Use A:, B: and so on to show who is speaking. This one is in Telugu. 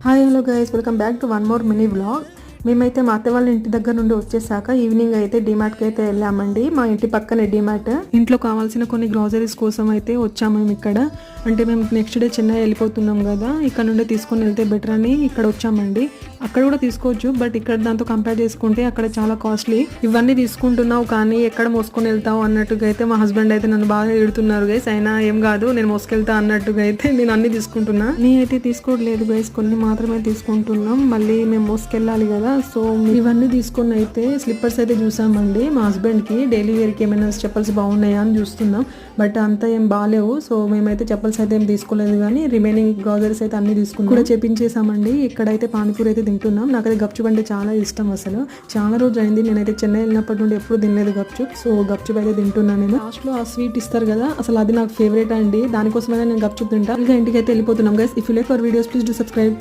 A: Hi hello guys, welcome back to one more mini vlog. మేమైతే మా అత్త వాళ్ళ ఇంటి దగ్గర నుండి వచ్చేసాక ఈవినింగ్ అయితే డిమార్ట్కి అయితే వెళ్ళామండి. మా ఇంటి పక్కనే డిమార్ట్. ఇంట్లో కావాల్సిన కొన్ని గ్రాసరీస్ కోసం అయితే వచ్చాము మేము ఇక్కడ. అంటే మేము నెక్స్ట్ డే చెన్నై వెళ్ళిపోతున్నాం కదా, ఇక్కడ నుండి తీసుకొని వెళ్తే బెటర్ అని ఇక్కడ వచ్చామండి. అక్కడ కూడా తీసుకోవచ్చు, బట్ ఇక్కడ దాంతో కంపేర్ చేసుకుంటే అక్కడ చాలా కాస్ట్లీ. ఇవన్నీ తీసుకుంటున్నావు కానీ ఎక్కడ మోసుకొని వెళ్తావు అన్నట్టుగా అయితే మా హస్బెండ్ అయితే నన్ను బాగా ఎడుతున్నారు గైస్. అయినా ఏం కాదు, నేను మోసుకెళ్తా అన్నట్టుగా అయితే నేను అన్ని తీసుకుంటున్నా. అయితే తీసుకోవట్లేదు గైస్, కొన్ని మాత్రమే తీసుకుంటున్నాం. మళ్ళీ మేము మోసుకెళ్ళాలి కదా, సో ఇవన్నీ తీసుకొని అయితే స్లిప్పర్స్ అయితే చూసామండి. మా హస్బెండ్కి డైలీ వేర్కి ఏమైనా చెప్పల్స్ బాగున్నాయా అని చూస్తున్నాం, బట్ అంతా ఏం బాగాలేవు. సో మేమైతే చెప్పల్స్ అయితే ఏం తీసుకోలేదు, కానీ రిమైనింగ్ గ్రాసరీస్ అయితే అన్ని తీసుకుని కూడా చేపించేసామండి. ఇక్కడైతే పానీపూరి అయితే తింటున్నాం. నాకైతే గప్చుప్ అంటే చాలా ఇష్టం. అసలు చాలా రోజు అయింది, నేనైతే చెన్నై వెళ్ళినప్పటి నుండి ఎప్పుడు తినలేదు గప్చుప్. సో గప్చుప్ అయితే తింటున్నాను నేను. లాస్ట్ లో ఆ స్వీట్ ఇస్తారు కదా, అసలు అది నాకు ఫేవరెట్ అండి. దానికోసమైనా నేను గప్చుప్ తింటా. ఇంకా ఇంటికి అయితే వెళ్ళిపోతున్నాం guys. If you like our videos please do subscribe.